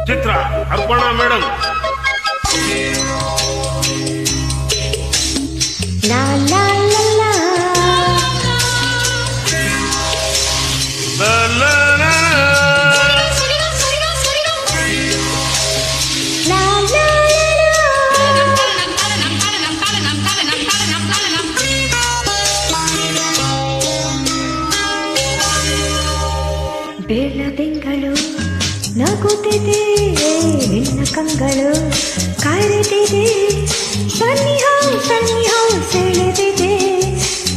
ಚಿತ್ರ ಅರ್ಪಣಾ madam. ಲಾ ಲಾ ಲಾ ಲಾ. ಲಾ ಲಾ ಲಾ ಲಾ. ಲಾ ಲಾ ಬೆಳದಿಂಗಳು ನಗುತ್ತಿದೆ, ನಿನ್ನ ಕಂಗಳು ಕಾಯುತ್ತಿದೆ, ಸನ್ನಿಹ ಸನ್ನಿಹ ಸೆಳೆದಿದೆ,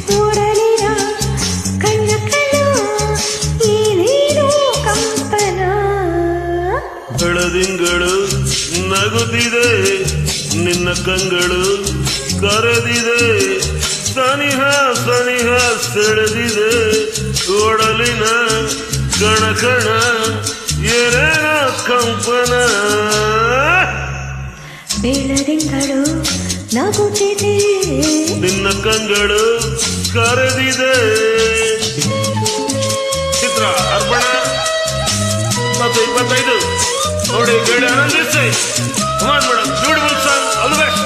ನೋಡಲಿರ ಕಣ್ಣ ಕಣ ಏನೇನೋ ಕಂಪನ. ಬೆಳದಿಂಗಳು ನಗುತ್ತಿದೆ, ನಿನ್ನ ಕಂಗಳು ಕರೆದಿದೆ, ಸನಿಹ ಸನಿಹ ಸೆಳೆದಿದೆ, ಒಡಲಿನ ಕಣ ಕಣ ಏನೇನೋ ಕಂಪನ. ಬೆಳದಿಂಗಳು ನಗುತ್ತಿದೆ, ನಿನ್ನ ಕಂಗಳು ಕರೆದಿದೆ. ಚಿತ್ರ ಅರ್ಪಣ 25 ನೋಡಿ ಕೇಳಿ ಆನಂದಿಸಿ. Come on madam, beautiful song, all the best.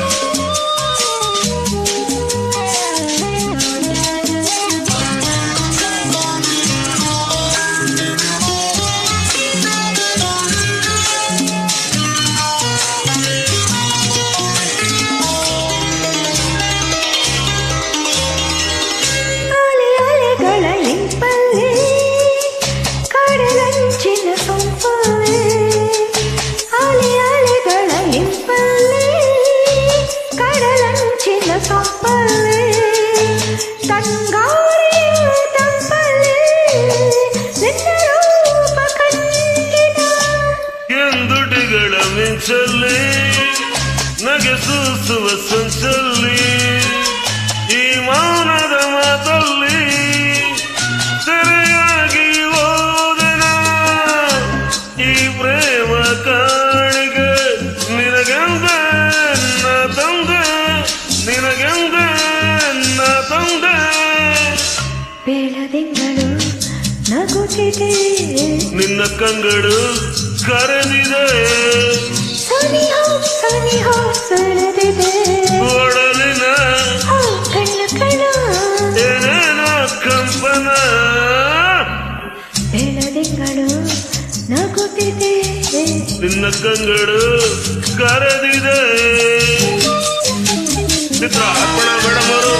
ಕಡಲಂಚಿನ ಸೊಂಪವೇ, ಅಲೆ ಅಲೆಗಳ ಇಂಪಲ್ಲೇ, ಕಡಲಂಚಿನ ಸೊಂಪವೇ, ತಂಗಾಳಿಯ ತಂಪಲ್ಲೇ, ನಿನ್ನ ರೂಪ ಕಂಡಿನ ಎಂದುಟಿಗಳ ಮಿಂಚಲ್ಲಿ ನಗೆ ಸೂಸುವ ಸಂಚಲ್ಲಿ, ಈ ಮೌನದ ಮಾತಲ್ಲಿ ಸೆರೆಯಾಗಿ ಹೋದನ, ಈ ಪ್ರೇಮ ಕಾಣಿಗೆ ನಿನಗೆಂದೆ ನ ತಂದೆ, ನಿನಗೆಂದೆ ನ ತಂದೆ. ಬೆಳದಿಂಗಳು ನಗುತ್ತಿದೆ, ನಿನ್ನ ಕಂಗಳು ಕರೆದಿದೆ, ಸನಿಹ ಸನಿಹ ಸೆಳೆದಿದೆ, ಒಡಲಿನ ಕಣ್ಣ ಕಣ ಏನೇನೋ ಕಂಪನ. ಬೆಳದಿಂಗಳು ನಗುತ್ತಿದೆ, ನಿನ್ನ ಕಂಗಳು ಕರೆದಿದೆ. ಚಿತ್ರ ಅರ್ಪಣಾ ಮೇಡಮ್ ಅವರು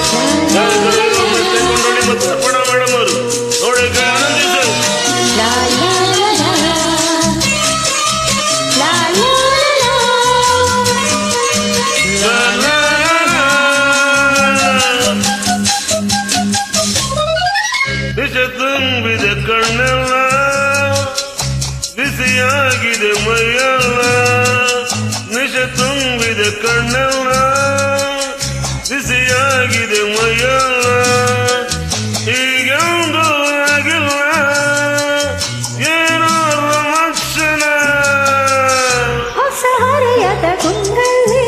ಕೊಂಡೋಡಿ ಮತ್ತು ಅರ್ಪಣಾ ಮೇಡಮ್ ಅವರು ನೋಡಿ ಆನಂದಿಸಿ. ಲಾ ಲಾ ಲಾ ಲಾ ಲಾ ಲಾ ಲಾ. ವಿಷ ತುಂಬಿದೆ ಕಣ್ಣೆಲ್ಲ, ಬಿಸಿಯಾಗಿದೆ ಮೈಯೆಲ್ಲ, ನಿಷ ತುಂಬಿದೆ ಕಣ್ಣೆಲ್ಲ, ಬಿಸಿಯಾಗಿದೆ ಮೈಯೆಲ್ಲ, ಈಗೊಂದು ಆಗಿಲ್ಲ ಏನೋ ರೋಮಾಂಚನ. ಹೊಸ ಹರೆಯದ ಗುಂಗಲ್ಲಿ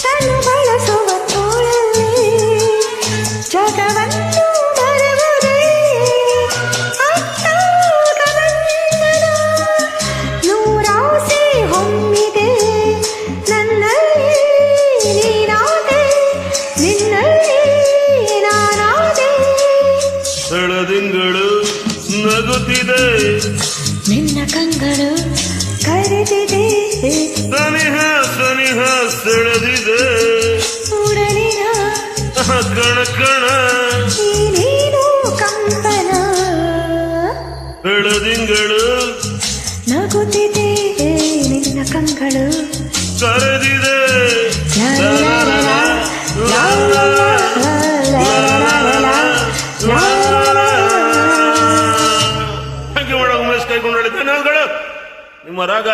ತನು ಬಳಸುವ ತೋಳಲ್ಲಿ, ಜಗವನ್ನು ಬರುವುದೇ ಅತ್ತಾಗಬಂಧನ, ನೂರಾಸೆ ಹೊಮ್ಮಿದೆ ನನ್ನಲ್ಲಿ ನೀನಾದೆ, ನಿನ್ನಲ್ಲಿ ನಾನಾದೆ. ಬೆಳದಿಂಗಳು ನಗುತ್ತಿದೆ, ನಿನ್ನ ಕಂಗಳು ಕರೆದಿದೆ, ಸನಿಹ ಸನಿಹ ಸೆಳೆದಿದೆ, ಉಡಲಿನ ಕಣ ಕಣ ಏನೇನೋ ಕಂಪನ. ಬೆಳದಿಂಗಳು ನಗುತ್ತಿದೆ, ನಿನ್ನ ಕಂಗಳು ಕರೆದಿದೆ. ಲಾ ಲಾ ಲಾ ಲಾ ಲಾ ಲಾ ಲಾ. ಥ್ಯಾಂಕ್ ಯು ಮೇಡಮ್, ಉಮೇಶ್ ಕೈಗೊಂಡಿದ್ದೆ ನಾವುಗಳು ನಿಮ್ಮ ರಾಗ